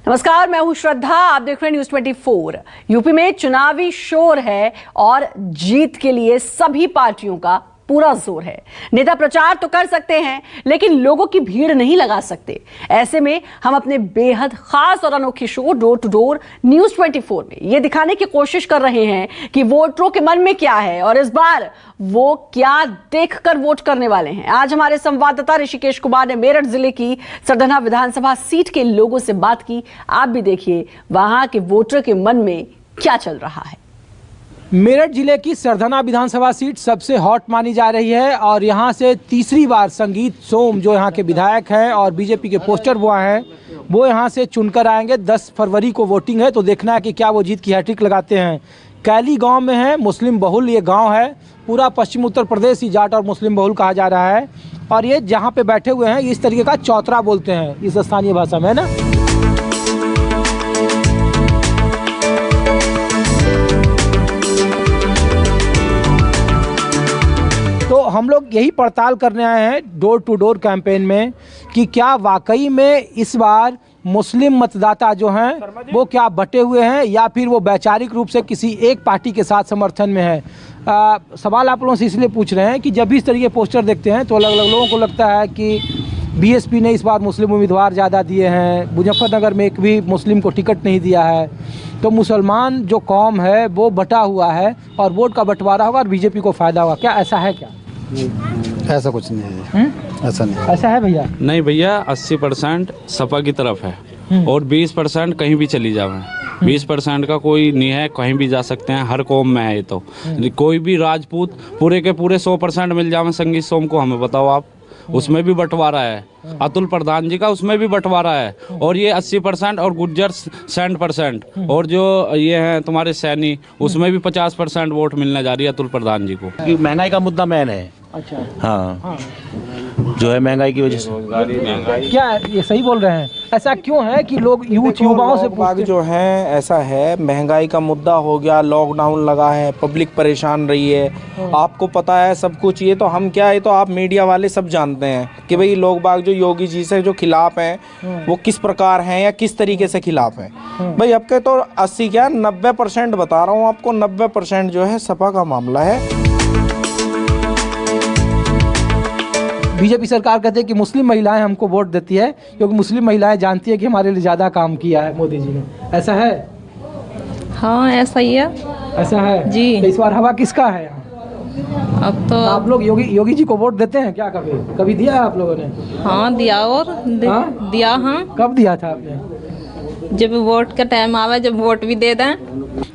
नमस्कार, मैं हूं श्रद्धा। आप देख रहे हैं न्यूज़ 24। यूपी में चुनावी शोर है और जीत के लिए सभी पार्टियों का पूरा जोर है। नेता प्रचार तो कर सकते हैं लेकिन लोगों की भीड़ नहीं लगा सकते। ऐसे में हम अपने बेहद खास और अनोखे show door to door news 24 में ये दिखाने की कोशिश कर रहे हैं कि वोटरों के मन में क्या है और इस बार वो क्या देखकर वोट करने वाले हैं। आज हमारे संवाददाता ऋषिकेश कुमार ने मेरठ जिले की सरधना विधानसभा सीट के लोगों से बात की। आप भी देखिए वहां के वोटर के मन में क्या चल रहा है। मेरठ जिले की सरधना विधानसभा सीट सबसे हॉट मानी जा रही है और यहां से तीसरी बार संगीत सोम जो यहां के विधायक हैं और बीजेपी के पोस्टर बॉय हैं वो यहां से चुनकर आएंगे। 10 फरवरी को वोटिंग है तो देखना है कि क्या वो जीत की हैट्रिक लगाते हैं। कैली गांव में है, मुस्लिम बहुल ये गांव है। पूरा पश्चिम उत्तर प्रदेश ही जाट और मुस्लिम बहुल कहा जा रहा है और ये जहाँ पे बैठे हुए हैं इस तरीके का चौतरा बोलते हैं इस स्थानीय भाषा में, है ना। तो हम लोग यही पड़ताल करने आए हैं डोर टू डोर कैंपेन में कि क्या वाकई में इस बार मुस्लिम मतदाता जो हैं वो क्या बटे हुए हैं या फिर वो वैचारिक रूप से किसी एक पार्टी के साथ समर्थन में है। सवाल आप लोगों से इसलिए पूछ रहे हैं कि जब भी इस तरीके पोस्टर देखते हैं तो अलग अलग लोगों को लगता है कि बीएसपी ने इस बार मुस्लिम उम्मीदवार ज़्यादा दिए हैं, मुजफ्फरनगर में एक भी मुस्लिम को टिकट नहीं दिया है, तो मुसलमान जो कौम है वो बटा हुआ है और वोट का बंटवारा होगा और बीजेपी को फ़ायदा होगा। क्या ऐसा है क्या? ऐसा कुछ नहीं है। ऐसा नहीं, ऐसा है भैया? नहीं भैया, 80% सपा की तरफ है और 20% कहीं भी चली जाए। 20% का कोई नहीं है, कहीं भी जा सकते हैं, हर कौम में है ये तो। कोई भी राजपूत पूरे के पूरे 100% मिल जाए संगीत सोम को, हमें बताओ आप, उसमें भी बंटवारा है। अतुल प्रधान जी का उसमें भी बंटवारा है और ये 80% और गुर्जर 60% और जो ये हैं तुम्हारे सैनी उसमें भी 50% वोट मिलने जा रही है अतुल प्रधान जी को। महंगाई का मुद्दा मेन है। अच्छा, हाँ, जो है महंगाई की वजह से। क्या ये सही बोल रहे हैं? ऐसा क्यों है कि लोग युवाओं से बाग जो है ऐसा है, महंगाई का मुद्दा हो गया, लॉकडाउन लगा है, पब्लिक परेशान रही है, आपको पता है सब कुछ। ये तो हम क्या, ये तो आप मीडिया वाले सब जानते हैं कि भाई लोग बाग जो योगी जी से जो खिलाफ हैं वो किस प्रकार हैं या किस तरीके से खिलाफ हैं। भाई अब के तो 80 क्या 90% बता रहा हूँ आपको, 90% जो है सपा का मामला है। बीजेपी सरकार कहते हैं कि मुस्लिम महिलाएं हमको वोट देती है क्योंकि मुस्लिम महिलाएं जानती है कि हमारे लिए ज़्यादा काम किया है मोदी जी ने। ऐसा है? हाँ ऐसा ही है। ऐसा है जी। तो इस बार हवा किसका है? अब तो आप लोग योगी जी को वोट देते हैं क्या? कभी दिया है आप लोगों ने? हाँ दिया और दिया। हाँ कब दिया था आपने? जब वोट का टाइम आवे, जब वोट भी दे दें।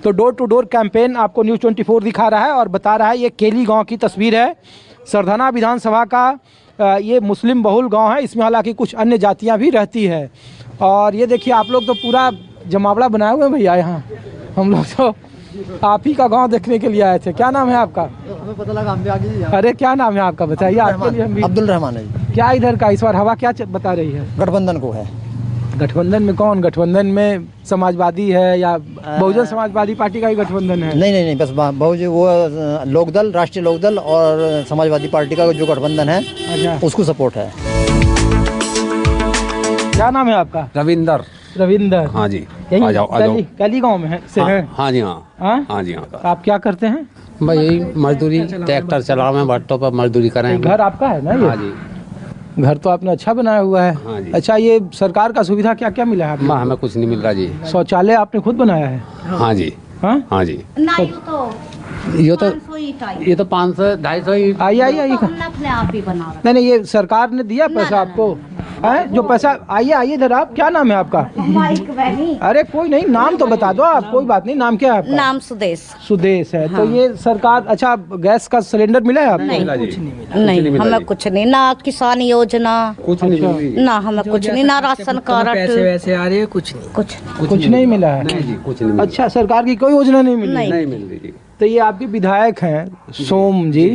तो डोर टू डोर कैंपेन आपको न्यूज़ 24 दिखा रहा है और बता रहा है। ये केली गाँव की तस्वीर है। सरधना विधानसभा का ये मुस्लिम बहुल गांव है। इसमें हालांकि कुछ अन्य जातियां भी रहती है और ये देखिए आप लोग तो पूरा जमावड़ा बनाए हुए हैं भैया। यहाँ हम लोग तो आप ही का गांव देखने के लिए आए थे। क्या नाम है आपका? हमें पता लगा, हम भी आगे ही। अरे क्या नाम है आपका बताइए? आपके लिए हम भी। अब्दुल रहमान है जी। क्या इधर का इस बार हवा क्या बता रही है? गठबंधन को है। गठबंधन में कौन? गठबंधन में समाजवादी है या बहुजन समाजवादी पार्टी का ही गठबंधन है? नहीं, बस बहुजन वो लोकदल, राष्ट्रीय लोकदल और समाजवादी पार्टी का जो गठबंधन है। अच्छा। उसको सपोर्ट है। क्या नाम है आपका? रविंदर। हाँ जी, यही आ जाओ। कैली गाँव में से है? हाँ जी, हाँ जी। आप क्या करते हैं? भाई मजदूरी, ट्रैक्टर चला रहे हैं, भट्टों पर मजदूरी करें। घर आपका है ना ये? हाँ जी। घर तो आपने अच्छा बनाया हुआ है। हाँ जी। अच्छा, ये सरकार का सुविधा क्या क्या मिला है आपको? हमें कुछ नहीं मिल रहा जी। शौचालय आपने खुद बनाया है? हाँ जी। हाँ जी। ये तो 500 250 आइए नहीं, ये सरकार ने दिया पैसा आपको है? जो पैसा आइए इधर। आप क्या नाम है आपका? अरे कोई नहीं, नाम तो बता दो आप। कोई बात नहीं, नाम क्या है आपका? नाम सुदेश है। तो ये सरकार, अच्छा गैस का सिलेंडर मिला है आपको? नहीं, हमें कुछ नहीं, ना किसान योजना कुछ नहीं, ना हमें कुछ नहीं, ना राशन कार्ड, पैसे वैसे आ रहे हैं, कुछ नहीं मिला है। कुछ नहीं। अच्छा, सरकार की कोई योजना नहीं मिली? नहीं मिल रही जी। तो ये आपके विधायक हैं सोम जी,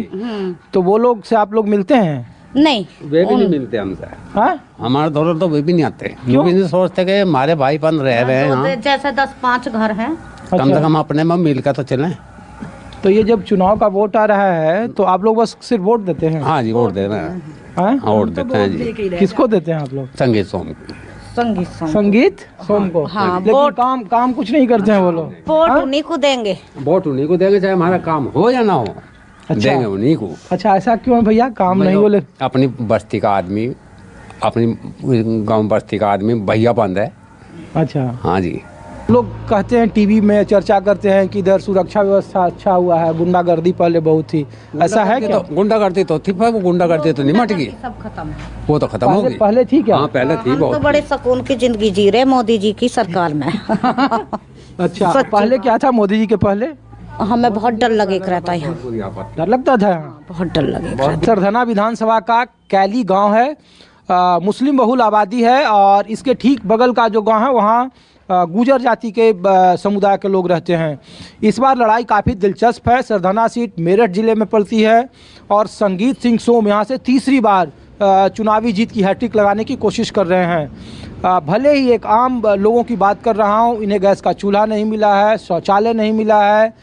तो वो लोग से आप लोग मिलते हैं? नहीं, वे भी नहीं मिलते हमसे। हाँ? हमारे दौर तो वे भी नहीं आते। क्यों? भी नहीं सोचते कि हमारे भाईपन रह रहे हैं यहाँ। जैसे 10-5 घर हैं। कम से कम अपने में मिल कर तो चलें। तो ये जब चुनाव का वोट आ रहा है तो आप लोग बस सिर्फ वोट देते हैं? हाँ जी, वोट दे रहे हैं। हाँ, वोट देते हैं जी। किसको देते हैं आप लोग? संगीत सोम। संगीत संगीत सोम को। हाँ, लेकिन वोट- काम कुछ नहीं करते हैं वो लोग। वोट उन्हीं को देंगे। वोट उन्हीं को देंगे, चाहे हमारा काम हो या ना हो, देंगे उन्हीं को। अच्छा, ऐसा क्यों है भैया? काम नहीं बोले? अपनी बस्ती का आदमी, अपनी गांव बस्ती का आदमी भैया बंद है। अच्छा, हाँ जी। लोग कहते हैं, टीवी में चर्चा करते हैं कि इधर सुरक्षा व्यवस्था अच्छा हुआ है, गुंडागर्दी पहले बहुत थी, ऐसा है क्या? तो गुंडागर्दी तो थी, पर वो गुंडागर्दी तो नहीं मट गई, सब खत्म है। वो तो खत्म हो गई। पहले थी क्या? हाँ, पहले थी हम तो बहुत। बड़े सुकून की जिंदगी जी रहे मोदी जी की सरकार में। अच्छा, सच्ची पहले क्या था मोदी जी के पहले? हमें बहुत डर लगे रहता है यहाँ, डर लगता था यहाँ? बहुत डर लगे। सरधना विधानसभा का कैली गांव है, मुस्लिम बहुल आबादी है, और इसके ठीक बगल का जो गांव है वहाँ गुजर जाति के समुदाय के लोग रहते हैं। इस बार लड़ाई काफ़ी दिलचस्प है। सरधना सीट मेरठ ज़िले में पड़ती है और संगीत सिंह सोम यहाँ से तीसरी बार चुनावी जीत की हैट्रिक लगाने की कोशिश कर रहे हैं। भले ही एक आम लोगों की बात कर रहा हूँ, इन्हें गैस का चूल्हा नहीं मिला है, शौचालय नहीं मिला है,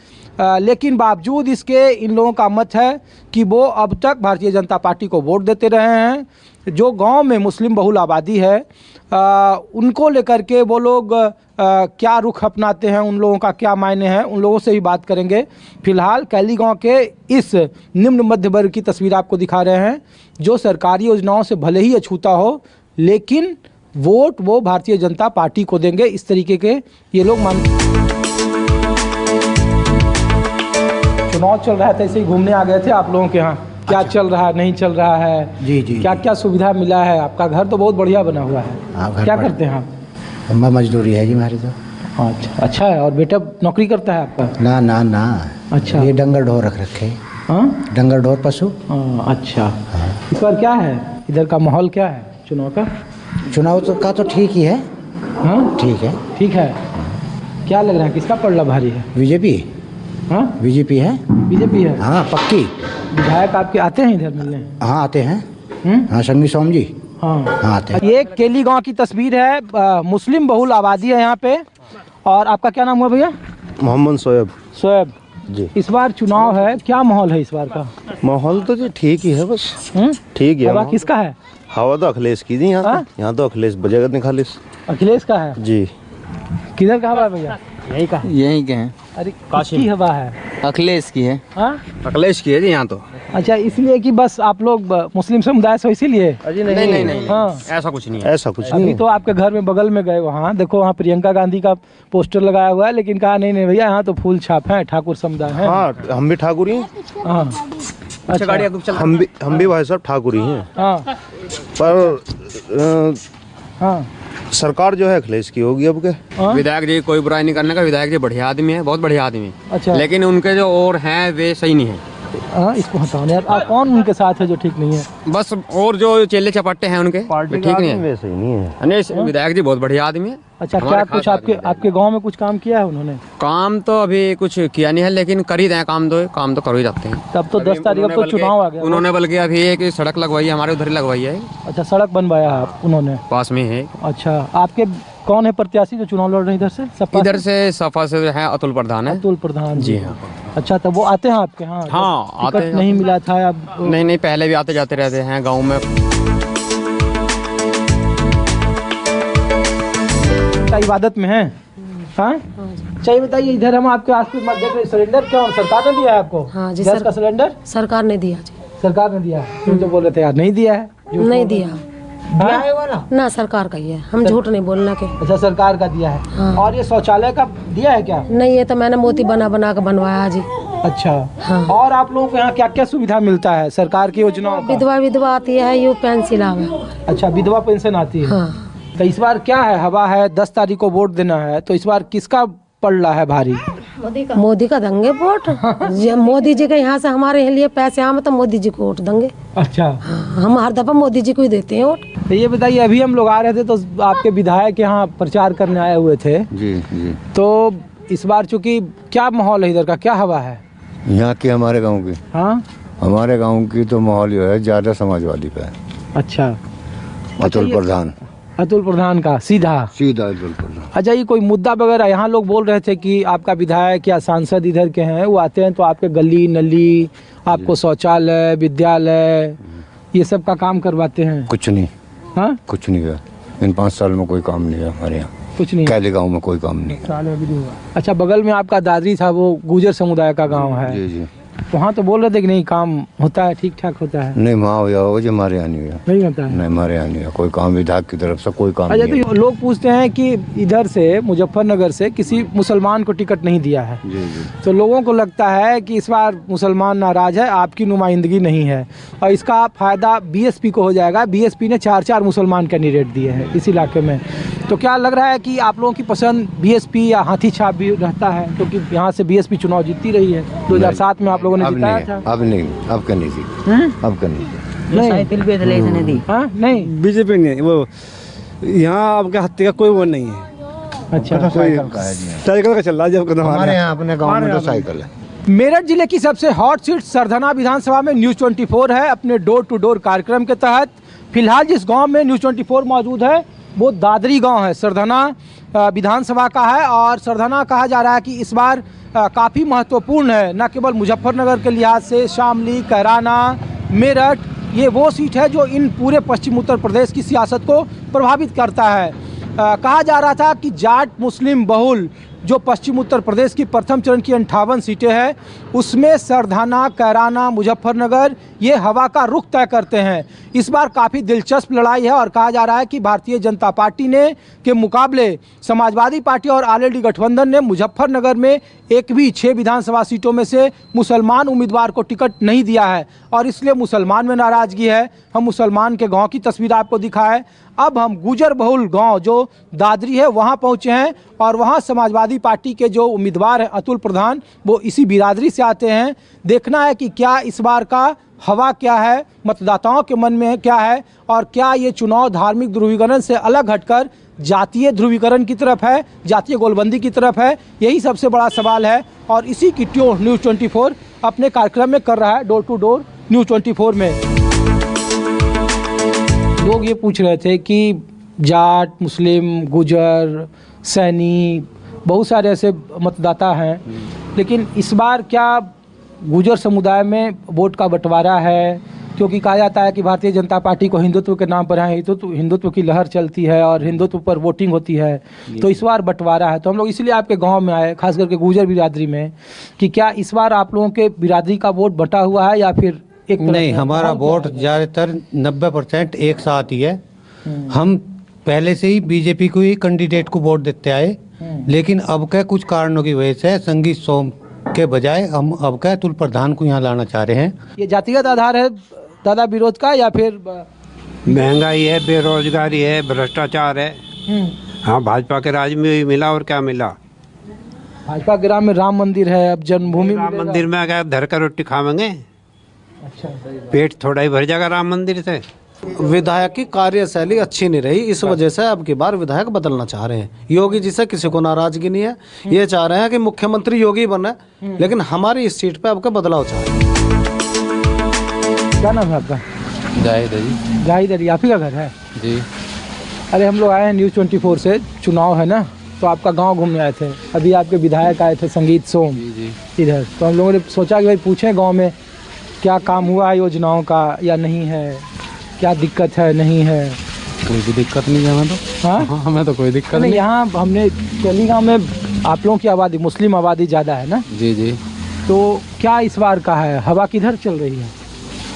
लेकिन बावजूद इसके इन लोगों का मत है कि वो अब तक भारतीय जनता पार्टी को वोट देते रहे हैं। जो गांव में मुस्लिम बहुल आबादी है उनको लेकर के वो लोग क्या रुख अपनाते हैं, उन लोगों का क्या मायने हैं, उन लोगों से भी बात करेंगे। फिलहाल कैली गांव के इस निम्न मध्य वर्ग की तस्वीर आपको दिखा रहे हैं, जो सरकारी योजनाओं से भले ही अछूता हो, लेकिन वोट वो भारतीय जनता पार्टी को देंगे, इस तरीके के ये लोग चुनाव चल रहा था, ऐसे ही घूमने आ गए थे आप लोगों के यहाँ। क्या चल रहा है, नहीं चल रहा है? जी क्या क्या सुविधा मिला है? आपका घर तो बहुत बढ़िया बना हुआ है। क्या करते हैं आप? मजदूरी है जी हमारी तो। अच्छा, अच्छा है। और बेटा नौकरी करता है आपका? ना ना ना। अच्छा, ये डंगर ढोर रख रखे। हाँ, डंगर ढोर पशु। अच्छा। इस बार क्या है, इधर का माहौल क्या है चुनाव का? चुनाव का तो ठीक ही है। हाँ, ठीक है। ठीक है। क्या लग रहा है, किसका पलड़ा भारी है? बीजेपी। हाँ, बीजेपी है। बीजेपी है। हाँ, पक्की। विधायक आपके आते हैं इधर मिलने? हाँ, आते हैं। हाँ, संगी सोम जी। हाँ, हाँ, आते हैं। ये केली गांव की तस्वीर है। मुस्लिम बहुल आबादी है यहाँ पे। और आपका क्या नाम हुआ भैया? मोहम्मद शोएब। शोएब जी। इस बार चुनाव है, क्या माहौल है इस बार का? माहौल तो जी ठीक ही है, बस ठीक है। हवा किसका है? हवा तो अखिलेश की थी यहाँ तो अखिलेश बजेगा निखालिस। अखिलेश का है जी। किधर का हवा है भैया? यही का? यही के हैं। अरे किसकी हवा है? अखिलेश की है। हाँ, अखिलेश की है जी यहाँ तो। अच्छा, इसलिए कि बस आप लोग मुस्लिम समुदाय से इसीलिए? नहीं, हाँ, ऐसा कुछ नहीं है। ऐसा कुछ अभी नहीं। तो आपके घर में बगल में गए, वहाँ देखो, वहाँ प्रियंका गांधी का पोस्टर लगाया हुआ है, लेकिन कहा नहीं नहीं भैया, यहाँ तो फूल छाप है, ठाकुर समुदाय है। हाँ, हम भी ठाकुर ही हैं। हाँ, अच्छा, हम भी भाई साहब ठाकुर ही हैं। हाँ, पर हाँ, सरकार जो है अखिलेश की होगी अब के। हाँ? विधायक जी कोई बुराई नहीं करने का, विधायक जी बढ़िया आदमी है, बहुत बढ़िया आदमी है। अच्छा, लेकिन उनके जो और हैं वे सही नहीं है। हाँ, इसको हटाओ यार। आप कौन उनके साथ है जो ठीक नहीं है? बस और जो चेले चपाटे हैं उनके वे ठीक नहीं है। वैसे ही नहीं है। नहीं, विधायक जी बहुत बढ़िया आदमी है। अच्छा, हमारे क्या खास कुछ आदमी आपके गांव में कुछ काम किया है उन्होंने? काम तो अभी कुछ किया नहीं है, लेकिन कर ही रहे हैं काम तो कर ही जाते हैं। तब तो 10 तारीख अब तो चुनाव आ गया। उन्होंने बल्कि अभी एक सड़क लगवाई है, हमारे उधर ही लगवाई है। अच्छा, सड़क बनवाया है उन्होंने? पास में है। अच्छा, आपके कौन है प्रत्याशी जो चुनाव लड़ रहे हैं इधर से? सपा इधर से सफा से है अतुल प्रधान है। अतुल प्रधान जी हाँ। अच्छा, तो वो आते हैं आपके? हाँ, हाँ, आते टिकट हैं। नहीं मिला था अब? नहीं, पहले भी आते जाते रहते हैं गांव में। इबादत में है। हाँ, चाहिए बताइए, इधर हम आपके आस पास देख रहे, सिलेंडर क्या सरकार ने दिया है आपको? हाँ जी, गैस का सिलेंडर सरकार ने दिया जी। सरकार ने दिया? तुम तो बोल रहे थे यार नहीं दिया है। नहीं दिया। दिया है वाला? ना, सरकार का ही है, हम झूठ नहीं बोलना के। अच्छा, सरकार का दिया है। हाँ। और ये शौचालय का दिया है क्या? नहीं, ये तो मैंने मोती बना बना के बनवाया जी। अच्छा, हाँ। और आप लोगों को यहाँ क्या क्या सुविधा मिलता है सरकार की योजनाओं का? विधवा आती है, यू पेंसिल आवे। अच्छा, विधवा पेंशन आती है। हाँ। तो इस बार क्या है, हवा है, 10 तारीख को वोट देना है, तो इस बार किसका पड़ रहा है भारी? मोदी का देंगे वोट। मोदी जी के यहाँ से हमारे लिए पैसे आए तो मोदी जी को वोट देंगे। अच्छा, हाँ, हम हर दफा मोदी जी को ही देते हैं वोट। तो ये बताइए, अभी हम लोग आ रहे थे तो आपके विधायक यहाँ प्रचार करने आए हुए थे। जी जी। तो इस बार चूंकि क्या माहौल है, इधर का क्या हवा है? यहाँ की हमारे गांव की। हाँ, हमारे गांव की तो माहौल जो है ज्यादा समाजवादी पे है। अच्छा, अतुल प्रधान। अतुल प्रधान का सीधा अतुल प्रधान। अच्छा, ये कोई मुद्दा वगैरह? यहाँ लोग बोल रहे थे कि आपका विधायक या सांसद इधर के हैं, वो आते हैं तो आपके गली नली, आपको शौचालय, विद्यालय, ये सब का काम करवाते हैं? कुछ नहीं। हाँ, कुछ नहीं है। इन 5 साल में कोई काम नहीं है हमारे यहाँ, कुछ नहीं। कैले गांव में कोई काम नहीं। साल में भी नहीं हुआ। अच्छा, बगल में आपका दादरी था, वो गुजर समुदाय का गांव है। जी जी। वहाँ तो बोल रहे थे कि नहीं काम होता है, ठीक ठाक होता है। नहीं, वहाँ हो जो हमारे यहाँ नहीं हुआ। नहीं होता है। नहीं, हमारे यहाँ नहीं हुआ कोई काम, विधायक की तरफ से कोई काम अच्छा, नहीं है। तो लोग पूछते हैं कि इधर से मुजफ्फरनगर से किसी मुसलमान को टिकट नहीं दिया है। जी जी। तो लोगों को लगता है कि इस बार मुसलमान नाराज है, आपकी नुमाइंदगी नहीं है, और इसका फ़ायदा बीएसपी को हो जाएगा। बीएसपी ने 4 मुसलमान कैंडिडेट दिए हैं इस इलाके में। तो क्या लग रहा है कि आप लोगों की पसंद बीएसपी या हाथी छाप भी रहता है, क्योंकि यहाँ से बीएसपी चुनाव जीतती रही है। 2007 में आप लोगों ने जिताया था। अब नहीं, अब करनी थी, अब करनी थी। नहीं, बीजेपी नहीं, वो यहाँ आपके हत्या का कोई वो नहीं है। अच्छा, साइकिल का चल रहा है हमारे यहाँ अपने गाँव में तो साइकिल है। मेरठ जिले की सबसे हॉट सीट सरधना विधानसभा में न्यूज़ 24 है अपने डोर टू डोर कार्यक्रम के तहत। फिलहाल जिस गांव में न्यूज़ 24 मौजूद है वो दादरी गांव है, सरधना विधानसभा का है। और सरधना कहा जा रहा है कि इस बार काफ़ी महत्वपूर्ण है, न केवल मुजफ्फरनगर के लिहाज से, शामली, कैराना, मेरठ, ये वो सीट है जो इन पूरे पश्चिम उत्तर प्रदेश की सियासत को प्रभावित करता है। कहा जा रहा था कि जाट मुस्लिम बहुल जो पश्चिम उत्तर प्रदेश की प्रथम चरण की 58 सीटें हैं, उसमें सरधाना, कैराना, मुजफ्फरनगर ये हवा का रुख तय करते हैं। इस बार काफ़ी दिलचस्प लड़ाई है और कहा जा रहा है कि भारतीय जनता पार्टी ने के मुकाबले समाजवादी पार्टी और आरएलडी गठबंधन ने मुजफ्फरनगर में एक भी 6 विधानसभा सीटों में से मुसलमान उम्मीदवार को टिकट नहीं दिया है और इसलिए मुसलमान में नाराज़गी है। हम मुसलमान के गाँव की तस्वीर आपको दिखाएं। अब हम गुजर बहुल गांव जो दादरी है वहां पहुंचे हैं और वहां समाजवादी पार्टी के जो उम्मीदवार हैं अतुल प्रधान, वो इसी बिरादरी से आते हैं। देखना है कि क्या इस बार का हवा क्या है, मतदाताओं के मन में क्या है, और क्या ये चुनाव धार्मिक ध्रुवीकरण से अलग हटकर जातीय ध्रुवीकरण की तरफ है, जातीय गोलबंदी की तरफ है। यही सबसे बड़ा सवाल है और इसी की ट्यून न्यूज़ 24 अपने कार्यक्रम में कर रहा है, डोर टू डोर न्यूज़ 24 में। लोग ये पूछ रहे थे कि जाट, मुस्लिम, गुजर, सैनी, बहुत सारे ऐसे मतदाता हैं, लेकिन इस बार क्या गुजर समुदाय में वोट का बंटवारा है? क्योंकि कहा जाता है कि भारतीय जनता पार्टी को हिंदुत्व के नाम पर है, हिंदुत्व की लहर चलती है और हिंदुत्व पर वोटिंग होती है, तो इस बार बंटवारा है। तो हम लोग इसलिए आपके गांव में आए, खास करके गुजर बिरादरी में, कि क्या इस बार आप लोगों के बिरादरी का वोट बंटा हुआ है या फिर एक नहीं, हमारा वोट ज़्यादातर 90% एक साथ ही है। हम पहले से ही बीजेपी को ही कैंडिडेट को वोट देते आए, लेकिन अब के कुछ कारणों की वजह से संगीत सोम के बजाय हम अब के अतुल प्रधान को यहाँ लाना चाह रहे हैं। ये जातिगत आधार है दादा विरोध का या फिर महंगाई है, बेरोजगारी है, भ्रष्टाचार है। हाँ, भाजपा के राज में ही मिला और क्या मिला। भाजपा के राज में राम मंदिर है, अब जन्मभूमि राम मंदिर में अगर धर कर रोटी खावेंगे, अच्छा, पेट थोड़ा ही भर जाएगा राम मंदिर से। विधायक की कार्यशैली अच्छी नहीं रही, इस वजह से अब की बार विधायक बदलना चाह रहे हैं। योगी जी से किसी को नाराजगी नहीं है, ये चाह रहे हैं कि मुख्यमंत्री योगी बने, लेकिन हमारी इस सीट पे अब का बदलाव चाह रहे हैं। क्या नाम है आपका? जाहिद है जी। जाहिद अली, आप ही का घर है? जी। अरे हम लोग आए हैं न्यूज़ 24 से, चुनाव है ना, तो आपका गांव घूमने आए थे। अभी आपके विधायक आए थे संगीत सोम इधर, तो हम लोगों ने सोचा कि भाई पूछें गांव में क्या काम हुआ है योजनाओं का या नहीं है, क्या दिक्कत है नहीं है। कोई भी दिक्कत नहीं है हमें तो। हाँ, हमें तो कोई दिक्कत नहीं। यहाँ हमने चली गाँव में आप लोगों की आबादी, मुस्लिम आबादी ज़्यादा है ना? जी जी। तो क्या इस बार का है, हवा किधर चल रही है?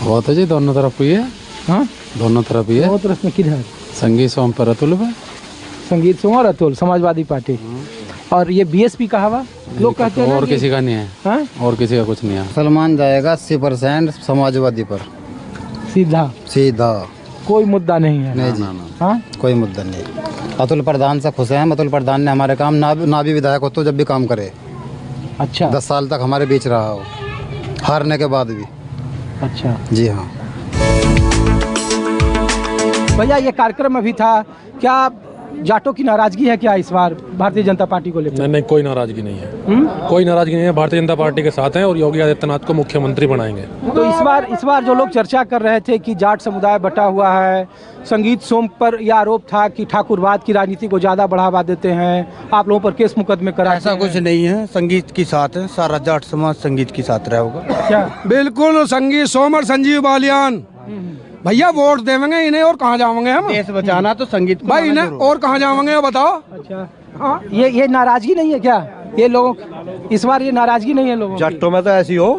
हवा तो जी दोनों तरफ ही है। हाँ, दोनों तरफ ही है। दोनों तरफ में किधर? संगीत सोम पर अतुल पे। संगीत सोम और अतुल, समाजवादी पार्टी। और ये बीएसपी का हवा लोग कहते हैं और किसी का नहीं है। हाँ? और किसी का कुछ नहीं है। सलमान जाएगा 80% समाजवादी पर, सीधा सीधा, कोई मुद्दा नहीं है। नहीं जी, हाँ, कोई मुद्दा नहीं। अतुल प्रधान से खुश हैं हम। अतुल प्रधान ने हमारे काम ना भी विधायक हो तो जब भी काम करे। अच्छा, 10 साल तक हमारे बीच रहा हो, हारने के बाद भी। अच्छा जी हाँ। भैया ये कार्यक्रम अभी था, क्या जाटों की नाराजगी है क्या इस बार भारतीय जनता पार्टी को लेकर? नहीं, कोई नाराजगी नहीं है। कोई नाराजगी नहीं है, भारतीय जनता पार्टी के साथ हैं और योगी आदित्यनाथ को मुख्यमंत्री बनाएंगे। तो इस बार जो लोग चर्चा कर रहे थे कि जाट समुदाय बटा हुआ है, संगीत सोम पर यह आरोप था कि ठाकुरवाद की राजनीति को ज़्यादा बढ़ावा देते हैं, आप लोगों पर केस मुकदमे करा। ऐसा कुछ नहीं है, संगीत के साथ है, सारा जाट समाज संगीत के साथ रहा होगा। क्या? बिल्कुल, संगीत सोम और संजीव बालियान भैया वोट देवेंगे इन्हें और कहाँ जाएंगे हम? देश बचाना तो संगीत भाई इन्हें और कहाँ जाएंगे बताओ। अच्छा हाँ, ये नाराजगी नहीं है क्या ये लोगों, इस बार ये नाराजगी नहीं है लोगों की? जट्टों में तो ऐसी हो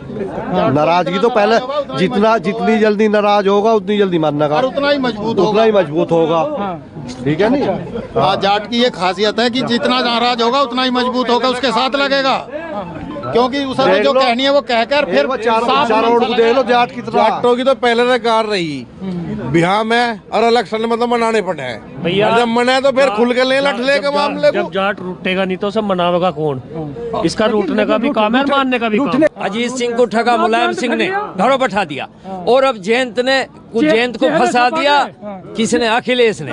नाराजगी तो पहले जितनी जल्दी नाराज होगा उतनी जल्दी मरने का उतना ही मजबूत होगा। ठीक है नहीं। हाँ, जाट की ये खासियत है कि जितना नाराज होगा उतना ही मजबूत होगा, उसके साथ लगेगा, क्योंकि उसे जो कहनी है वो कहकर फिर दे लो। जाट की तरह जाटों की तो पहले से कार रही बिहार में और इलेक्शन में तो मनाने पड़े हैं भैया। जब मने तो फिर खुल के ले लठले के मामले को। जब जाट रूटेगा नहीं तो सब मनावेगा कौन? इसका रूटने का भी काम है, मानने का भी काम। अजीत सिंह को ठगा मुलायम सिंह ने, घरों बैठा दिया, और अब जयंत को फंसा दिया किसने? अखिलेश ने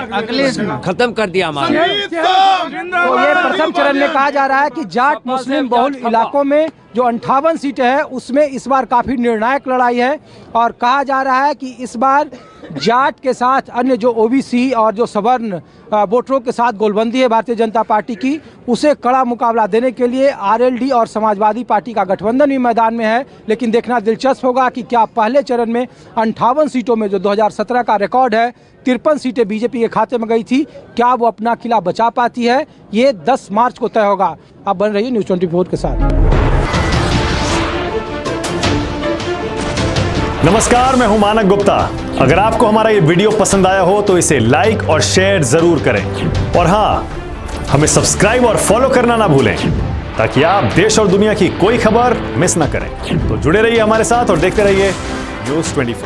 खत्म कर दिया हमारा। तो ये प्रथम चरण में कहा जा रहा है कि जाट मुस्लिम बहुल इलाकों में जो 58 सीटें हैं उसमें इस बार काफी निर्णायक लड़ाई है, और कहा जा रहा है कि इस बार जाट के साथ अन्य जो ओबीसी और जो सवर्ण वोटरों के साथ गोलबंदी है भारतीय जनता पार्टी की, उसे कड़ा मुकाबला देने के लिए आरएलडी और समाजवादी पार्टी का गठबंधन भी मैदान में है। लेकिन देखना दिलचस्प होगा कि क्या पहले चरण में 58 सीटों में जो 2017 का रिकॉर्ड है 53 सीटें बीजेपी के खाते में गई थी, क्या वो अपना किला बचा पाती है? ये 10 मार्च को तय होगा। आप बन रहिए न्यूज़ 24 के साथ। नमस्कार, मैं हूं मानक गुप्ता। अगर आपको हमारा ये वीडियो पसंद आया हो तो इसे लाइक और शेयर जरूर करें, और हाँ, हमें सब्सक्राइब और फॉलो करना ना भूलें ताकि आप देश और दुनिया की कोई खबर मिस ना करें। तो जुड़े रहिए हमारे साथ और देखते रहिए न्यूज़ 24।